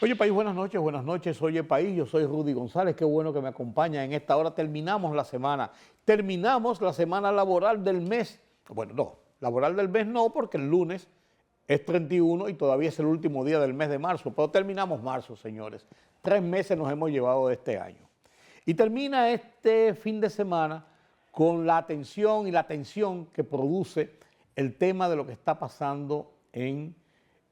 Oye País, buenas noches, Oye País, yo soy Rudy González, qué bueno que me acompaña en esta hora. Terminamos la semana laboral del mes, bueno, no, laboral del mes no, porque el lunes es 31 y todavía es el último día del mes de marzo, pero terminamos marzo, señores. 3 meses nos hemos llevado de este año. Y termina este fin de semana con la atención y la tensión que produce el tema de lo que está pasando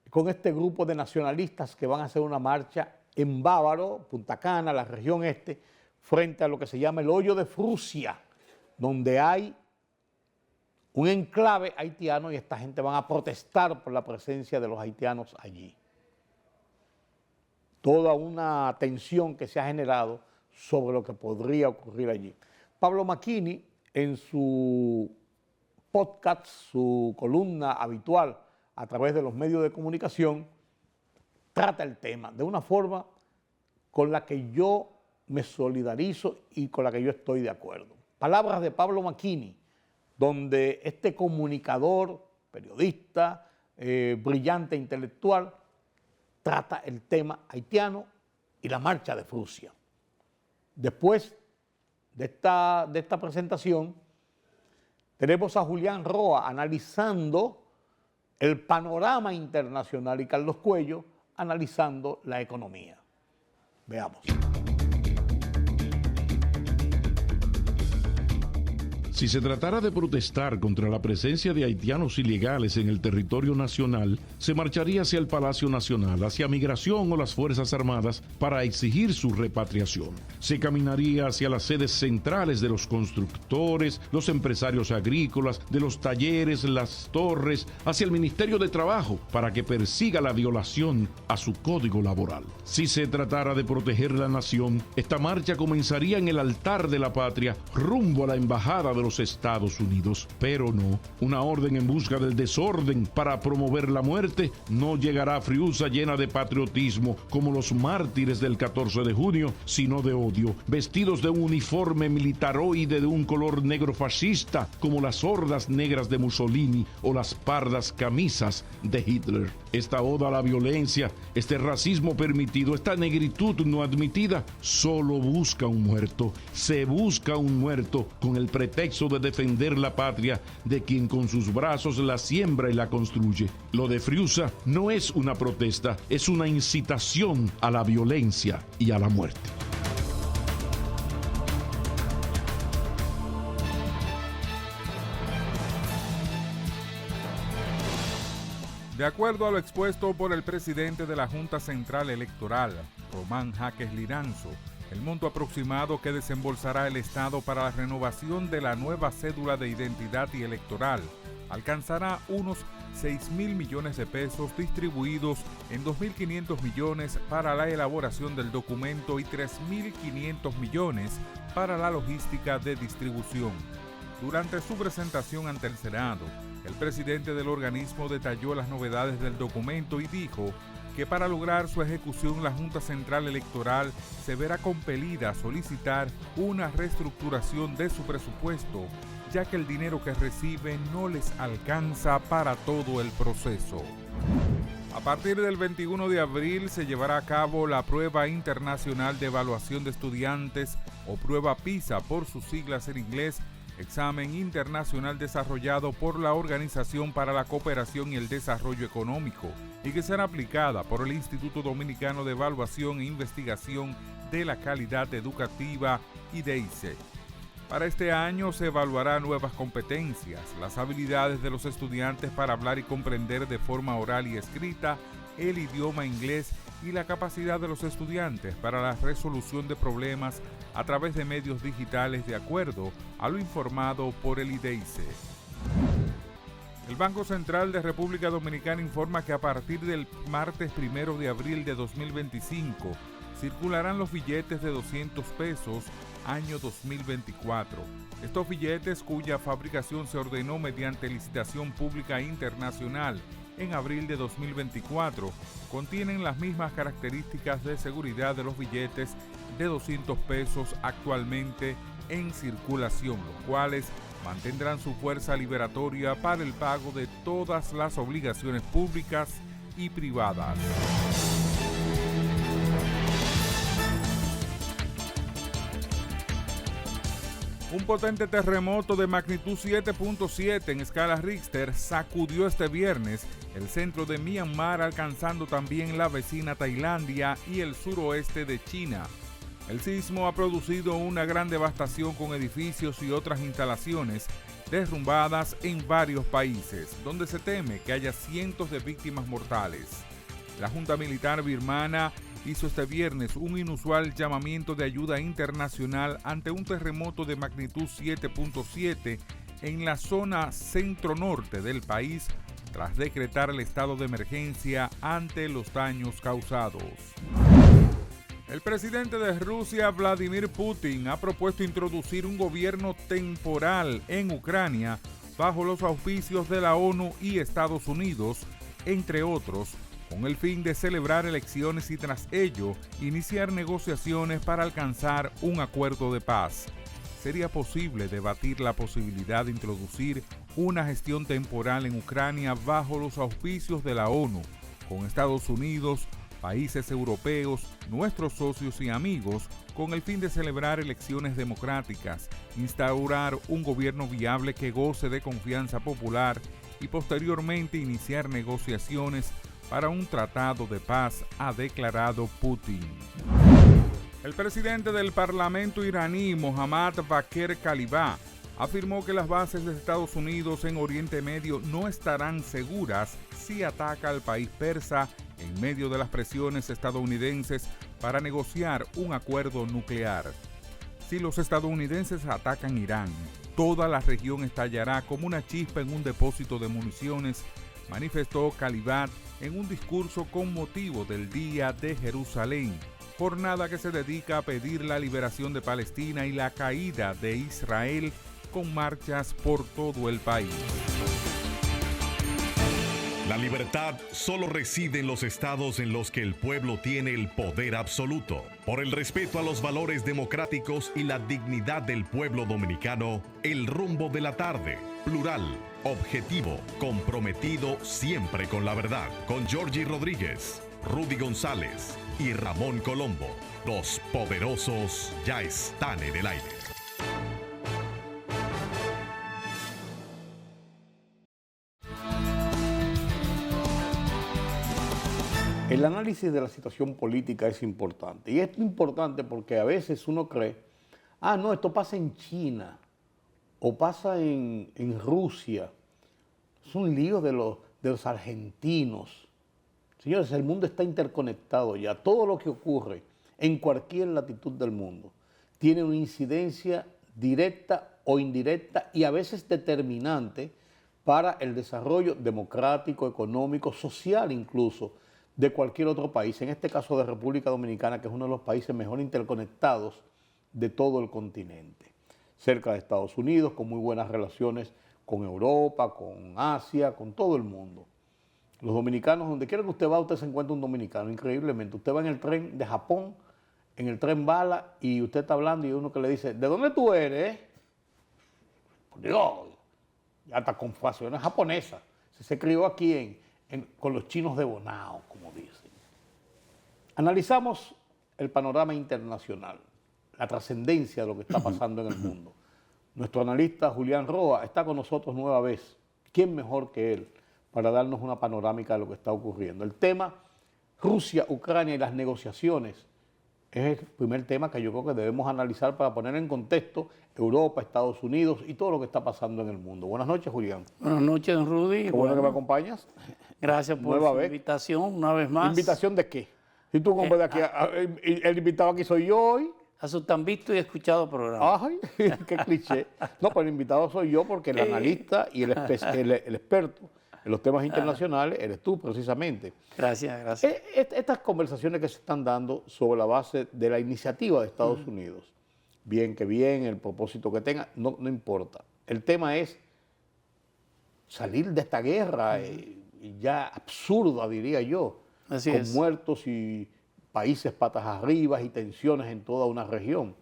con este grupo de nacionalistas que van a hacer una marcha en Bávaro, Punta Cana, la región este, frente a lo que se llama el Hoyo de Frusia, donde hay un enclave haitiano y esta gente van a protestar por la presencia de los haitianos allí. Toda una tensión que se ha generado sobre lo que podría ocurrir allí. Pablo Macchini, en su podcast, su columna habitual a través de los medios de comunicación, trata el tema de una forma con la que yo me solidarizo y con la que yo estoy de acuerdo. Palabras de Pablo Macchini, donde este comunicador, periodista, brillante intelectual, trata el tema haitiano y la marcha de Frusia. Después de esta presentación, tenemos a Julián Roa analizando el panorama internacional y Carlos Cuello analizando la economía. Veamos. Si se tratara de protestar contra la presencia de haitianos ilegales en el territorio nacional, se marcharía hacia el Palacio Nacional, hacia Migración o las Fuerzas Armadas para exigir su repatriación. Se caminaría hacia las sedes centrales de los constructores, los empresarios agrícolas, de los talleres, las torres, hacia el Ministerio de Trabajo para que persiga la violación a su código laboral. Si se tratara de proteger la nación, esta marcha comenzaría en el altar de la patria, rumbo a la embajada de los Estados Unidos, pero no, una orden en busca del desorden para promover la muerte no llegará a Friusa llena de patriotismo como los mártires del 14 de junio, sino de odio, vestidos de un uniforme militaroide de un color negro fascista como las hordas negras de Mussolini o las pardas camisas de Hitler. Esta oda a la violencia, este racismo permitido, esta negritud no admitida, solo busca un muerto, se busca un muerto con el pretexto de defender la patria de quien con sus brazos la siembra y la construye. Lo de Friusa no es una protesta, es una incitación a la violencia y a la muerte. De acuerdo a lo expuesto por el presidente de la Junta Central Electoral, Román Jaques Liranzo, el monto aproximado que desembolsará el Estado para la renovación de la nueva cédula de identidad y electoral alcanzará unos 6.000 millones de pesos distribuidos en 2.500 millones para la elaboración del documento y 3.500 millones para la logística de distribución. Durante su presentación ante el Senado, el presidente del organismo detalló las novedades del documento y dijo que para lograr su ejecución la Junta Central Electoral se verá compelida a solicitar una reestructuración de su presupuesto, ya que el dinero que recibe no les alcanza para todo el proceso. A partir del 21 de abril se llevará a cabo la Prueba Internacional de Evaluación de Estudiantes o Prueba PISA por sus siglas en inglés, examen internacional desarrollado por la Organización para la Cooperación y el Desarrollo Económico y que será aplicada por el Instituto Dominicano de Evaluación e Investigación de la Calidad Educativa, IDEICE. Para este año se evaluará nuevas competencias, las habilidades de los estudiantes para hablar y comprender de forma oral y escrita el idioma inglés y la capacidad de los estudiantes para la resolución de problemas a través de medios digitales de acuerdo a lo informado por el IDEICE. El Banco Central de República Dominicana informa que a partir del martes 1 de abril de 2025 circularán los billetes de 200 pesos año 2024. Estos billetes, cuya fabricación se ordenó mediante licitación pública internacional en abril de 2024, contienen las mismas características de seguridad de los billetes de 200 pesos actualmente en circulación, los cuales mantendrán su fuerza liberatoria para el pago de todas las obligaciones públicas y privadas. Un potente terremoto de magnitud 7.7 en escala Richter sacudió este viernes el centro de Myanmar, alcanzando también la vecina Tailandia y el suroeste de China. El sismo ha producido una gran devastación con edificios y otras instalaciones derrumbadas en varios países, donde se teme que haya cientos de víctimas mortales. La Junta Militar birmana hizo este viernes un inusual llamamiento de ayuda internacional ante un terremoto de magnitud 7.7 en la zona centro-norte del país, tras decretar el estado de emergencia ante los daños causados. El presidente de Rusia, Vladimir Putin, ha propuesto introducir un gobierno temporal en Ucrania bajo los auspicios de la ONU y Estados Unidos, entre otros, con el fin de celebrar elecciones y tras ello iniciar negociaciones para alcanzar un acuerdo de paz. ¿Sería posible debatir la posibilidad de introducir una gestión temporal en Ucrania bajo los auspicios de la ONU, con Estados Unidos, países europeos, nuestros socios y amigos, con el fin de celebrar elecciones democráticas, instaurar un gobierno viable que goce de confianza popular y posteriormente iniciar negociaciones para un tratado de paz, ha declarado Putin? El presidente del Parlamento iraní, Mohammad Bakir Kalibaf, afirmó que las bases de Estados Unidos en Oriente Medio no estarán seguras si ataca al país persa en medio de las presiones estadounidenses para negociar un acuerdo nuclear. Si los estadounidenses atacan Irán, toda la región estallará como una chispa en un depósito de municiones, manifestó Kalibaf en un discurso con motivo del Día de Jerusalén, jornada que se dedica a pedir la liberación de Palestina y la caída de Israel, con marchas por todo el país. La libertad solo reside en los estados en los que el pueblo tiene el poder absoluto. Por el respeto a los valores democráticos y la dignidad del pueblo dominicano, El Rumbo de la Tarde, plural, objetivo, comprometido siempre con la verdad, con Georgie Rodríguez, Rudy González y Ramón Colombo. Los poderosos ya están en el aire. El análisis de la situación política es importante. Y es importante porque a veces uno cree, no, esto pasa en China o pasa en Rusia. Es un lío de los argentinos. Señores, el mundo está interconectado ya. Todo lo que ocurre en cualquier latitud del mundo tiene una incidencia directa o indirecta y a veces determinante para el desarrollo democrático, económico, social incluso, de cualquier otro país, en este caso de República Dominicana, que es uno de los países mejor interconectados de todo el continente. Cerca de Estados Unidos, con muy buenas relaciones con Europa, con Asia, con todo el mundo. Los dominicanos, donde quiera que usted va, usted se encuentra un dominicano, increíblemente. Usted va en el tren de Japón, en el tren bala, y usted está hablando y hay uno que le dice, ¿de dónde tú eres? Por Dios, ya está con facciones japonesas. Se crió aquí con los chinos de Bonao, como dicen. Analizamos el panorama internacional, la trascendencia de lo que está pasando en el mundo. Nuestro analista Julián Roa está con nosotros nueva vez. ¿Quién mejor que él para darnos una panorámica de lo que está ocurriendo? El tema Rusia, Ucrania y las negociaciones es el primer tema que yo creo que debemos analizar para poner en contexto Europa, Estados Unidos y todo lo que está pasando en el mundo. Buenas noches, Julián. Buenas noches, don Rudy. Qué bueno que me acompañas. Gracias por su invitación una vez más. ¿Invitación de qué? Si tú compras de aquí, el invitado aquí soy yo hoy. A su tan visto y escuchado programa. Ay, qué cliché. No, pero el invitado soy yo porque el analista y el experto en los temas internacionales eres tú, precisamente. Gracias, gracias. Estas conversaciones que se están dando sobre la base de la iniciativa de Estados Unidos, bien, el propósito que tenga, no importa. El tema es salir de esta guerra ya absurda, diría yo, Así con es. muertos y países patas arriba y tensiones en toda una región.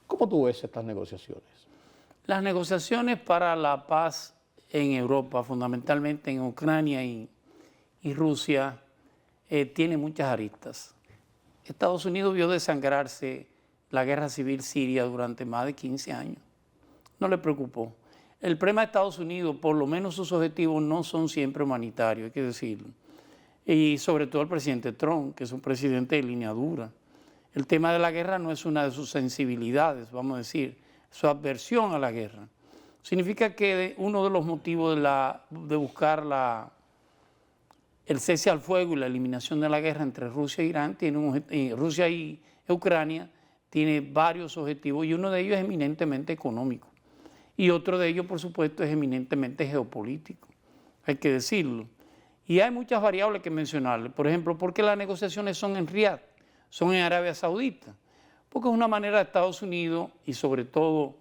¿Cómo tú ves estas negociaciones? Las negociaciones para la paz en Europa, fundamentalmente en Ucrania y Rusia, tienen muchas aristas. Estados Unidos vio desangrarse la guerra civil siria durante más de 15 años. no le preocupó. El problema de Estados Unidos, por lo menos sus objetivos no son siempre humanitarios, hay que decirlo. Y sobre todo el presidente Trump, que es un presidente de línea dura. El tema de la guerra no es una de sus sensibilidades, vamos a decir, su aversión a la guerra. Significa que uno de los motivos de buscar el cese al fuego y la eliminación de la guerra entre Rusia e Irán, Rusia y Ucrania, tiene varios objetivos y uno de ellos es eminentemente económico. Y otro de ellos, por supuesto, es eminentemente geopolítico, hay que decirlo. Y hay muchas variables que mencionarle. Por ejemplo, ¿por qué las negociaciones son en Riad, son en Arabia Saudita? Porque es una manera de Estados Unidos y sobre todo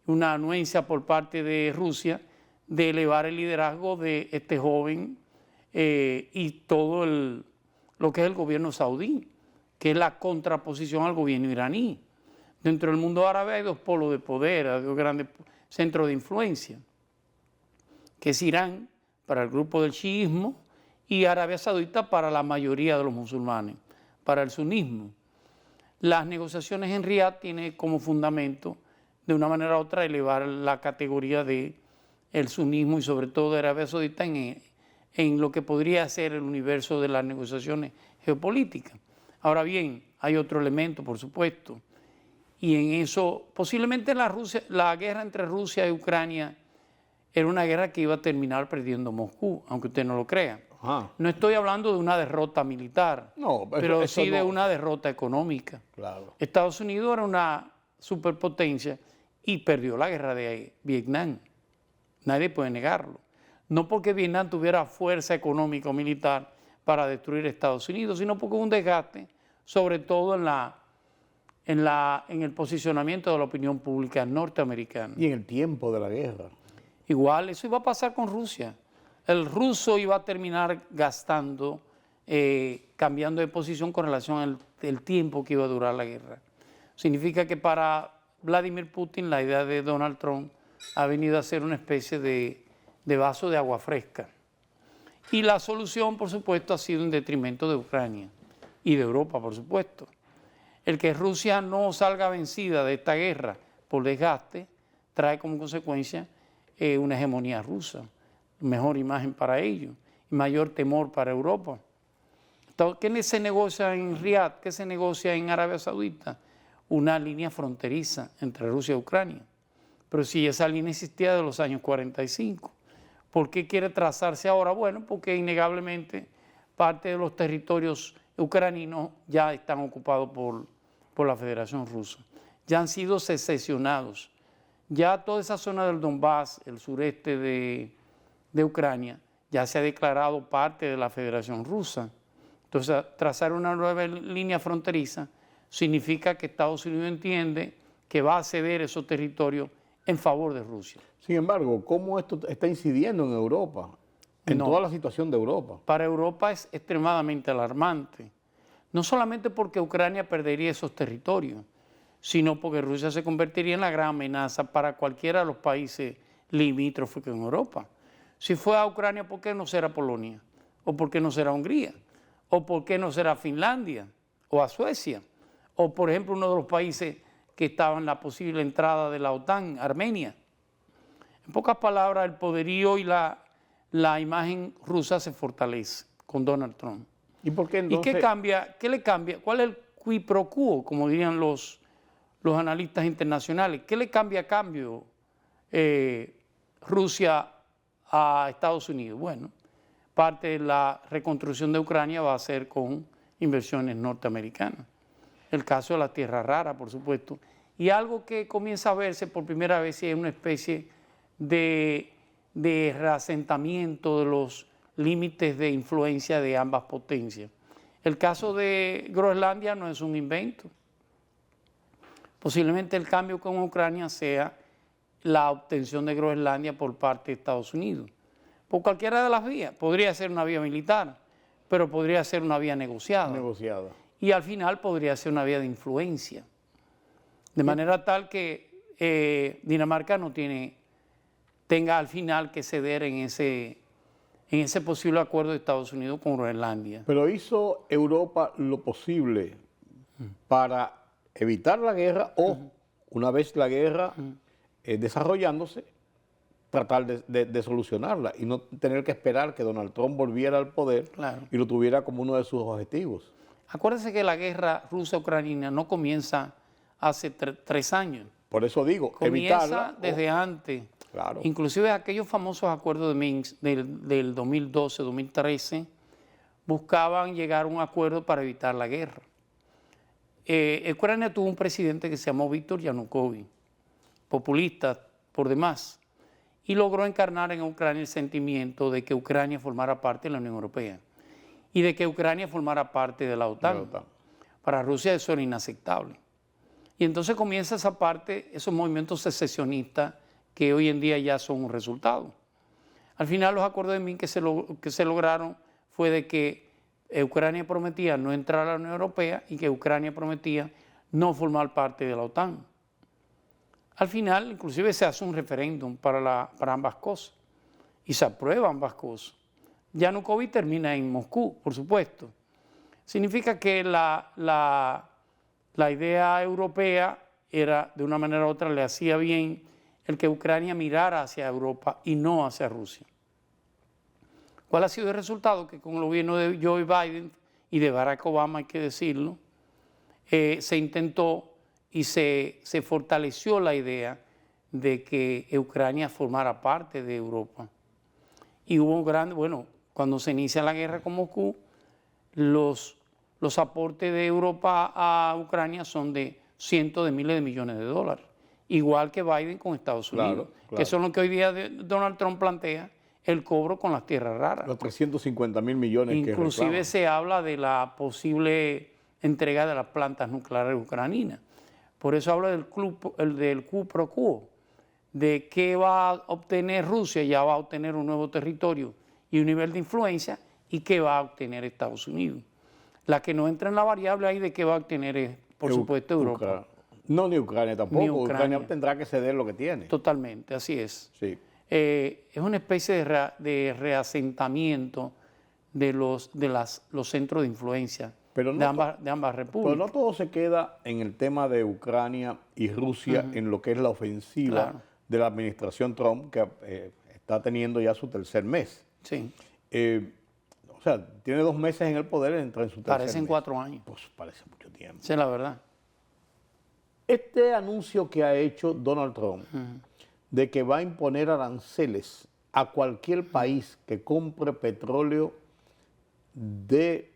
una anuencia por parte de Rusia de elevar el liderazgo de este joven y todo lo que es el gobierno saudí, que es la contraposición al gobierno iraní. Dentro del mundo árabe hay dos polos de poder, hay dos grandes centros de influencia, que es Irán para el grupo del chiismo y Arabia Saudita para la mayoría de los musulmanes, para el sunismo. Las negociaciones en Riad tienen como fundamento, de una manera u otra, elevar la categoría del sunismo y sobre todo de Arabia Saudita en lo que podría ser el universo de las negociaciones geopolíticas. Ahora bien, hay otro elemento, por supuesto, y en eso, posiblemente la guerra entre Rusia y Ucrania era una guerra que iba a terminar perdiendo Moscú, aunque usted no lo crea. Ajá. No estoy hablando de una derrota militar, No, pero eso sí de no. una derrota económica. Claro. Estados Unidos era una superpotencia y perdió la guerra de Vietnam. Nadie puede negarlo. No porque Vietnam tuviera fuerza económica o militar para destruir Estados Unidos, sino porque hubo un desgaste, sobre todo en el posicionamiento de la opinión pública norteamericana. Y en el tiempo de la guerra. Igual, eso iba a pasar con Rusia. El ruso iba a terminar gastando, cambiando de posición con relación al tiempo que iba a durar la guerra. Significa que para Vladimir Putin la idea de Donald Trump ha venido a ser una especie de vaso de agua fresca. Y la solución, por supuesto, ha sido en detrimento de Ucrania y de Europa, por supuesto. El que Rusia no salga vencida de esta guerra por desgaste trae como consecuencia una hegemonía rusa, mejor imagen para ellos y mayor temor para Europa. ¿Qué se negocia en Riad? ¿Qué se negocia en Arabia Saudita? Una línea fronteriza entre Rusia y Ucrania. Pero si esa línea existía de los años 45, ¿por qué quiere trazarse ahora? Bueno, porque innegablemente parte de los territorios ucranianos ya están ocupados por la Federación Rusa. Ya han sido secesionados. Ya toda esa zona del Donbass, el sureste de Ucrania, ya se ha declarado parte de la Federación Rusa. Entonces, trazar una nueva línea fronteriza significa que Estados Unidos entiende que va a ceder esos territorios en favor de Rusia. Sin embargo, ¿cómo esto está incidiendo en Europa? En toda la situación de Europa. Para Europa es extremadamente alarmante. No solamente porque Ucrania perdería esos territorios, sino porque Rusia se convertiría en la gran amenaza para cualquiera de los países limítrofes en Europa. Si fue a Ucrania, ¿por qué no será Polonia? ¿O por qué no será Hungría? ¿O por qué no será Finlandia? ¿O a Suecia? O, por ejemplo, uno de los países que estaba en la posible entrada de la OTAN, Armenia. En pocas palabras, el poderío y la imagen rusa se fortalece con Donald Trump. ¿Y por qué entonces? ¿Y qué cambia? ¿Qué le cambia? ¿Cuál es el qui pro quo, como dirían los analistas internacionales? ¿Qué le cambia a cambio Rusia a Estados Unidos? Bueno, parte de la reconstrucción de Ucrania va a ser con inversiones norteamericanas. El caso de la tierra rara, por supuesto. Y algo que comienza a verse por primera vez es una especie de reasentamiento de los límites de influencia de ambas potencias. El caso de Groenlandia no es un invento. Posiblemente el cambio con Ucrania sea la obtención de Groenlandia por parte de Estados Unidos. Por cualquiera de las vías. Podría ser una vía militar, pero podría ser una vía negociada. Y al final podría ser una vía de influencia. De manera tal que Dinamarca no tenga al final que ceder en ese posible acuerdo de Estados Unidos con Groenlandia. Pero hizo Europa lo posible para evitar la guerra o, una vez la guerra, desarrollándose, tratar de solucionarla y no tener que esperar que Donald Trump volviera al poder Claro. y lo tuviera como uno de sus objetivos. Acuérdense que la guerra rusa-ucraniana no comienza hace 3 años. Por eso digo, Comienza evitarla. desde antes. Claro. Inclusive aquellos famosos acuerdos de Minsk del 2012-2013 buscaban llegar a un acuerdo para evitar la guerra. Ucrania tuvo un presidente que se llamó Víctor Yanukovych, populista por demás, y logró encarnar en Ucrania el sentimiento de que Ucrania formara parte de la Unión Europea y de que Ucrania formara parte de la OTAN. Para Rusia eso era inaceptable. Y entonces comienza esa parte, esos movimientos secesionistas que hoy en día ya son un resultado. Al final los acuerdos de Minsk que se lograron fue de que Ucrania prometía no entrar a la Unión Europea y que Ucrania prometía no formar parte de la OTAN. Al final, inclusive se hace un referéndum para ambas cosas y se aprueba ambas cosas. Yanukovych termina en Moscú, por supuesto. Significa que la idea europea era, de una manera u otra, le hacía bien el que Ucrania mirara hacia Europa y no hacia Rusia. ¿Cuál ha sido el resultado? Que con el gobierno de Joe Biden y de Barack Obama, hay que decirlo, se intentó y se fortaleció la idea de que Ucrania formara parte de Europa. Y hubo cuando se inicia la guerra con Moscú, los aportes de Europa a Ucrania son de cientos de miles de millones de dólares, igual que Biden con Estados Unidos, que son lo que hoy día Donald Trump plantea, el cobro con las tierras raras. Los 350.000 millones que inclusive se habla de la posible entrega de las plantas nucleares ucranianas. Por eso habla del quid pro quo, de qué va a obtener Rusia. Ya va a obtener un nuevo territorio y un nivel de influencia, y qué va a obtener Estados Unidos. La que no entra en la variable ahí de qué va a obtener es, por supuesto, Europa. No, ni Ucrania tampoco. Ni Ucrania. Tendrá que ceder lo que tiene. Totalmente, así es. Sí. Es una especie de reasentamiento de los centros de influencia de ambas repúblicas. Pero no todo se queda en el tema de Ucrania y Rusia, en lo que es la ofensiva de la administración Trump, que está teniendo ya su tercer mes. Sí. O sea, tiene 2 meses en el poder, entra en su tercer mes. Parecen 4 años. Pues parece mucho tiempo. Esa es la verdad. Este anuncio que ha hecho Donald Trump de que va a imponer aranceles a cualquier país que compre petróleo de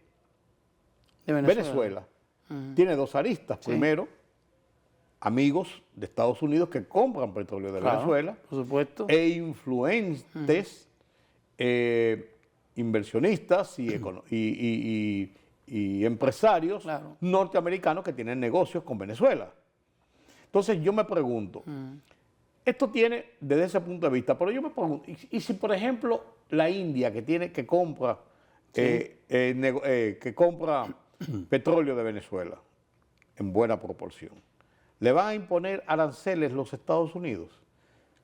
Venezuela, tiene 2 aristas. Sí. Primero, amigos de Estados Unidos que compran petróleo de Venezuela, por supuesto, e influentes inversionistas y empresarios norteamericanos que tienen negocios con Venezuela. Entonces yo me pregunto, esto tiene desde ese punto de vista, pero yo me pregunto, ¿y si por ejemplo la India que compra petróleo de Venezuela en buena proporción, le van a imponer aranceles los Estados Unidos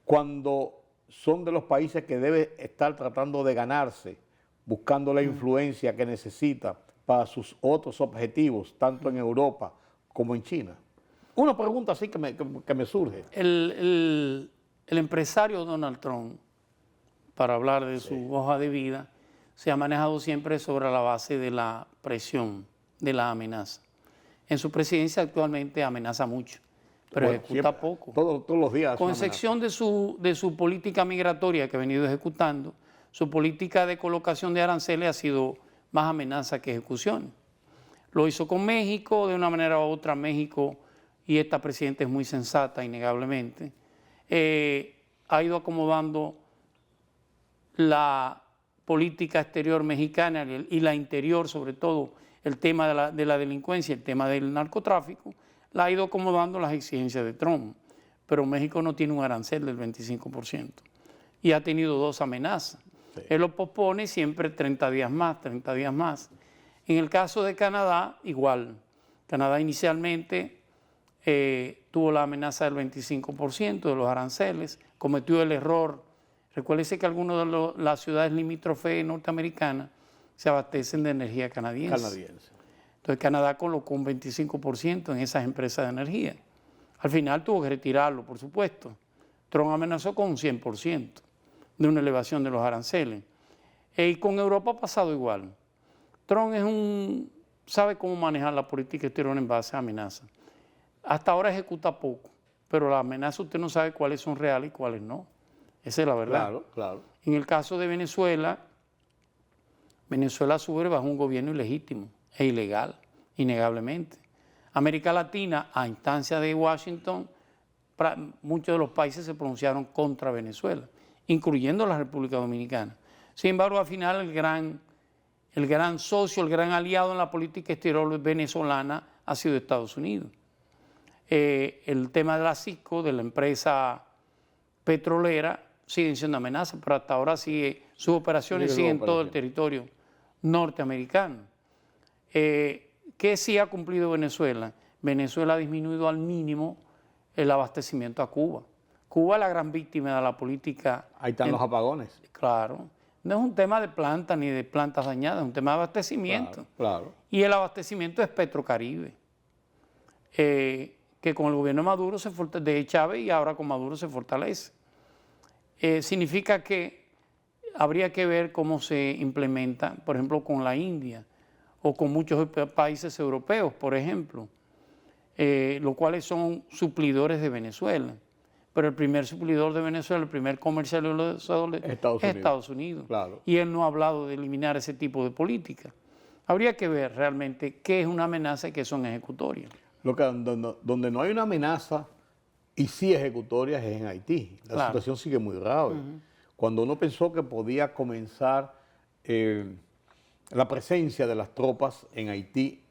cuando son de los países que debe estar tratando de ganarse, buscando la influencia que necesita para sus otros objetivos, tanto en Europa como en China? Una pregunta así que me surge. El empresario Donald Trump, para hablar de su hoja de vida, se ha manejado siempre sobre la base de la presión, de la amenaza. En su presidencia actualmente amenaza mucho, pero ejecuta poco. Todos los días. Con excepción de su política migratoria que ha venido ejecutando, su política de colocación de aranceles ha sido más amenaza que ejecución. Lo hizo con México, de una manera u otra México, y esta presidenta es muy sensata, innegablemente, ha ido acomodando la política exterior mexicana y la interior, sobre todo el tema de la delincuencia, el tema del narcotráfico, la ha ido acomodando las exigencias de Trump. Pero México no tiene un arancel del 25% y ha tenido 2 amenazas. Sí. Él lo pospone siempre 30 días más, 30 días más. En el caso de Canadá, igual. Canadá inicialmente tuvo la amenaza del 25% de los aranceles, cometió el error. Recuérdese que algunas de las ciudades limítrofes norteamericanas se abastecen de energía canadiense. Entonces Canadá colocó un 25% en esas empresas de energía. Al final tuvo que retirarlo, por supuesto, Trump amenazó con un 100% de una elevación de los aranceles. Y con Europa ha pasado igual. Trump sabe cómo manejar la política exterior en base a amenazas. Hasta ahora ejecuta poco, pero las amenazas usted no sabe cuáles son reales y cuáles no. Esa es la verdad. Claro, claro. En el caso de Venezuela, Venezuela sube bajo un gobierno ilegítimo e ilegal, innegablemente. América Latina, a instancia de Washington, muchos de los países se pronunciaron contra Venezuela, incluyendo la República Dominicana. Sin embargo, al final el gran socio, el gran aliado en la política exterior venezolana ha sido Estados Unidos. El tema de la CISCO, de la empresa petrolera, siguen siendo amenazas, pero hasta ahora sus operaciones siguen en todo el territorio norteamericano. ¿Qué sí ha cumplido Venezuela? Venezuela ha disminuido al mínimo el abastecimiento a Cuba. Cuba es la gran víctima de la política. Ahí están los apagones. Claro. No es un tema de plantas ni de plantas dañadas, es un tema de abastecimiento. Claro. Y el abastecimiento es Petrocaribe, que con el gobierno de Maduro de Chávez y ahora con Maduro se fortalece. Significa que habría que ver cómo se implementa, por ejemplo, con la India o con muchos países europeos, por ejemplo, los cuales son suplidores de Venezuela. Pero el primer suplidor de Venezuela, el primer comercializador es Estados Unidos. Claro. Y él no ha hablado de eliminar ese tipo de política. Habría que ver realmente qué es una amenaza y qué son ejecutorias. Donde no hay una amenaza y sí ejecutorias es en Haití. La situación sigue muy grave. Cuando uno pensó que podía comenzar la presencia de las tropas en Haití,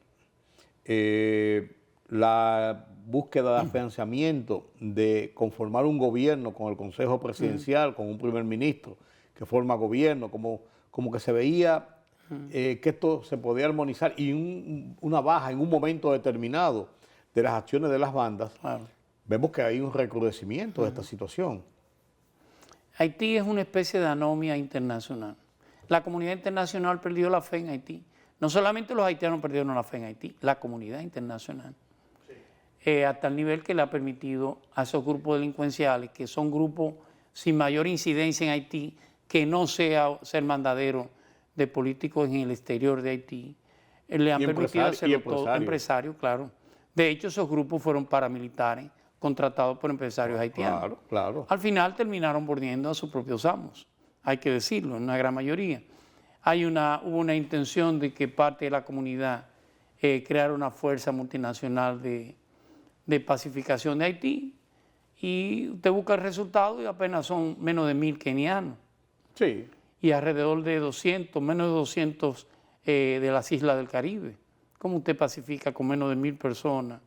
la búsqueda de financiamiento, de conformar un gobierno con el Consejo Presidencial, con un primer ministro que forma gobierno, como que se veía que esto se podía armonizar y una baja en un momento determinado de las acciones de las bandas, vemos que hay un recrudecimiento de esta situación. Haití es una especie de anomia internacional. La comunidad internacional perdió la fe en Haití. No solamente los haitianos perdieron la fe en Haití, la comunidad internacional. Hasta el nivel que le ha permitido a esos grupos delincuenciales, que son grupos sin mayor incidencia en Haití, que no sea ser mandadero de políticos en el exterior de Haití, le han permitido hacerlo todo, empresarios, claro. De hecho, esos grupos fueron paramilitares contratados por empresarios haitianos. Claro, claro. Al final terminaron mordiendo a sus propios amos, hay que decirlo, en una gran mayoría. Hubo una intención de que parte de la comunidad creara una fuerza multinacional de pacificación de Haití, y usted busca el resultado y apenas son menos de 1.000 kenianos. Sí. Y alrededor de 200, menos de 200 de las islas del Caribe. ¿Cómo usted pacifica con menos de 1.000 personas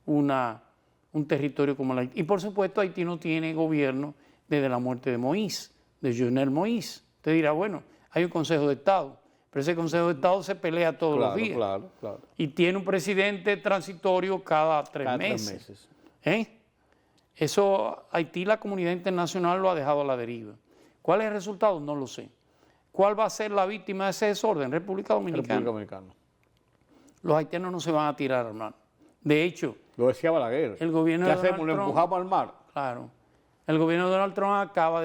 un territorio como Haití? Y por supuesto Haití no tiene gobierno desde la muerte de Moïse, de Jovenel Moïse. Usted dirá, bueno, hay un Consejo de Estado, pero ese Consejo de Estado se pelea todos los días. Claro. Y tiene un presidente transitorio cada tres meses. Eso, Haití, la comunidad internacional lo ha dejado a la deriva. ¿Cuál es el resultado? No lo sé. ¿Cuál va a ser la víctima de ese desorden? República Dominicana. Los haitianos no se van a tirar al mar. De hecho, lo decía Balaguer. El gobierno ¿Qué de hacemos? ¿Lo empujamos al mar? Claro. El gobierno de Donald Trump acaba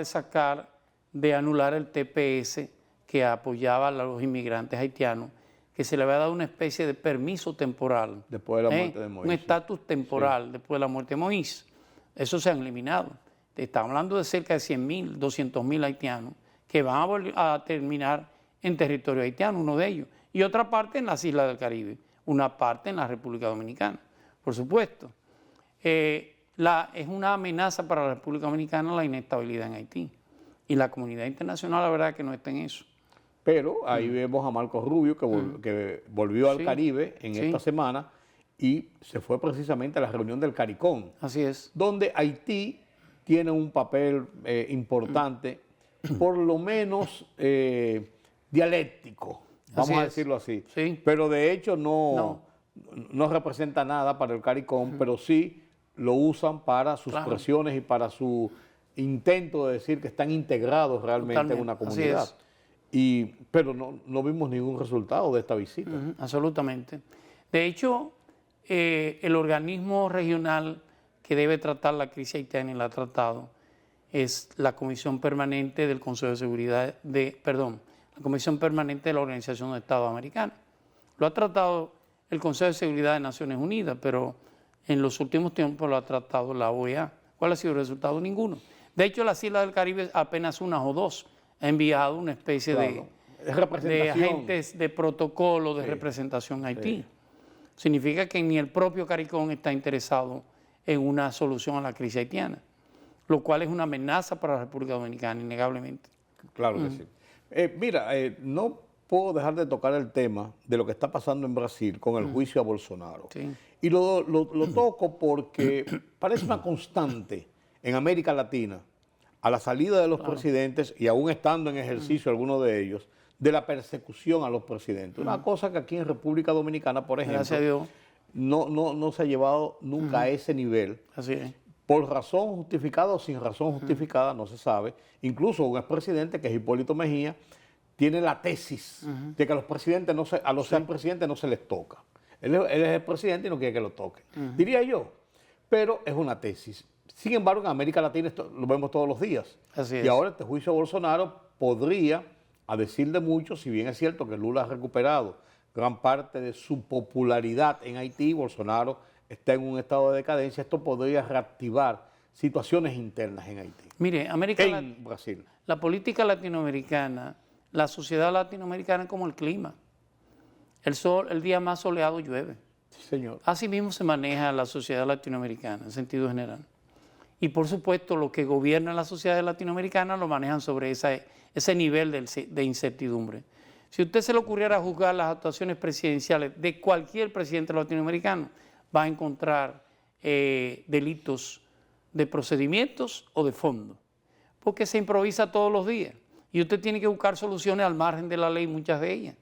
de anular el TPS que apoyaba a los inmigrantes haitianos, que se le había dado una especie de permiso temporal. Después de la muerte de Moïse. Un estatus temporal después de la muerte de Moïse. Eso se han eliminado. Estamos hablando de cerca de 100.000, 200.000 haitianos que van a terminar en territorio haitiano, uno de ellos. Y otra parte en las islas del Caribe, una parte en la República Dominicana, por supuesto. Es una amenaza para la República Dominicana la inestabilidad en Haití. Y la comunidad internacional, la verdad, que no está en eso. Pero ahí vemos a Marco Rubio, que volvió al Caribe en esta semana y se fue precisamente a la reunión del CARICOM. Así es. Donde Haití tiene un papel importante, por lo menos dialéctico, vamos a decirlo así. Sí. Pero de hecho no representa nada para el CARICOM, pero sí lo usan para sus presiones y para su intento de decir que están integrados realmente en una comunidad. Pero no vimos ningún resultado de esta visita. Absolutamente. De hecho, el organismo regional que debe tratar la crisis haitiana y la ha tratado es la Comisión Permanente del Consejo de Seguridad la Comisión Permanente de la Organización de Estados Americanos. Lo ha tratado el Consejo de Seguridad de Naciones Unidas, pero en los últimos tiempos lo ha tratado la OEA. ¿Cuál ha sido el resultado? Ninguno. De hecho, las Islas del Caribe, apenas unas o dos, ha enviado una especie de agentes de protocolo de representación a Haití. Significa que ni el propio CARICOM está interesado en una solución a la crisis haitiana, lo cual es una amenaza para la República Dominicana, innegablemente. Claro que sí. Mira, no puedo dejar de tocar el tema de lo que está pasando en Brasil con el juicio a Bolsonaro. Sí. Y lo toco porque parece una constante en América Latina, a la salida de los presidentes y aún estando en ejercicio algunos de ellos, de la persecución a los presidentes. Una cosa que aquí en República Dominicana, por ejemplo, Gracias a Dios. No se ha llevado nunca a ese nivel. Así es. Por razón justificada o sin razón justificada, no se sabe. Incluso un expresidente, que es Hipólito Mejía, tiene la tesis de que a los presidentes, a los sean presidentes no se les toca. Él es el presidente y no quiere que lo toque, diría yo. Pero es una tesis. Sin embargo, en América Latina esto lo vemos todos los días. Así y es. ahora este juicio a Bolsonaro podría, a decir de muchos, si bien es cierto que Lula ha recuperado gran parte de su popularidad en Haití, Bolsonaro está en un estado de decadencia, esto podría reactivar situaciones internas en Haití. Mire, Brasil. La política latinoamericana, la sociedad latinoamericana es como el clima. El día más soleado llueve. Sí, señor. Así mismo se maneja la sociedad latinoamericana en sentido general. Y por supuesto, los que gobiernan la sociedad latinoamericana lo manejan sobre ese nivel de incertidumbre. Si a usted se le ocurriera juzgar las actuaciones presidenciales de cualquier presidente latinoamericano, va a encontrar delitos de procedimientos o de fondo, porque se improvisa todos los días y usted tiene que buscar soluciones al margen de la ley, muchas de ellas.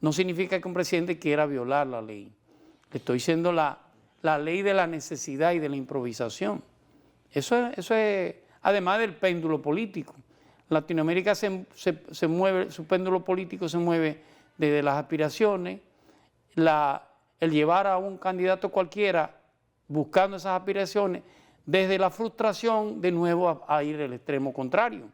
No significa que un presidente quiera violar la ley. Le estoy diciendo la ley de la necesidad y de la improvisación. Eso es, además del péndulo político. Latinoamérica se mueve, su péndulo político se mueve desde las aspiraciones, el llevar a un candidato cualquiera buscando esas aspiraciones, desde la frustración de nuevo a ir al extremo contrario.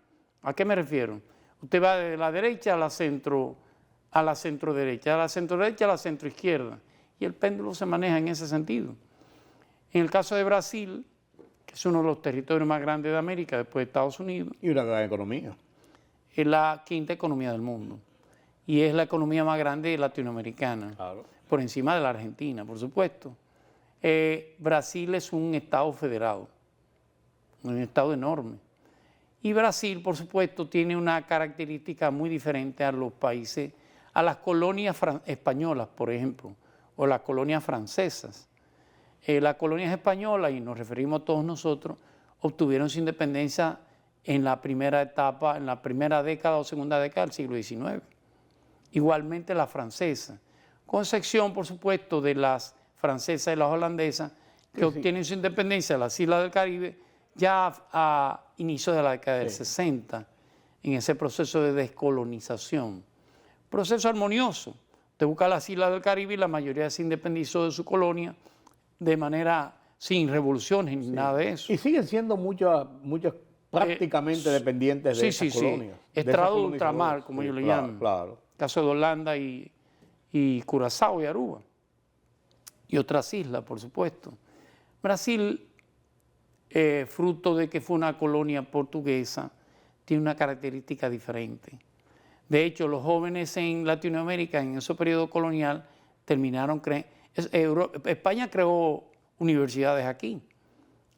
¿A qué me refiero? Usted va de la derecha a la centro-derecha, a la centro-derecha a la centro-izquierda, y el péndulo se maneja en ese sentido. En el caso de Brasil, que es uno de los territorios más grandes de América después de Estados Unidos. Y una gran economía. Es la quinta economía del mundo y es la economía más grande latinoamericana, Claro. por encima de la Argentina, por supuesto. Brasil es un estado federado, un estado enorme. Y Brasil, por supuesto, tiene una característica muy diferente a los países, a las colonias españolas, por ejemplo, o las colonias francesas. Las colonias españolas, y nos referimos a todos nosotros, obtuvieron su independencia en la primera etapa, en la primera década o segunda década del siglo XIX. Igualmente la francesa, con excepción, por supuesto, de las francesas y las holandesas, que obtienen su independencia en las Islas del Caribe ya a inicios de la década del 60, en ese proceso de descolonización. Proceso armonioso. Usted busca las Islas del Caribe y la mayoría se independizó de su colonia de manera sin revoluciones ni nada de eso. Y siguen siendo muchas prácticamente dependientes de esas colonias. Estrado de ultramar, como ellos le llaman. Claro. Caso de Holanda y Curazao y Aruba. Y otras islas, por supuesto. Brasil, fruto de que fue una colonia portuguesa, tiene una característica diferente. De hecho, los jóvenes en Latinoamérica, en ese periodo colonial, terminaron España creó universidades aquí,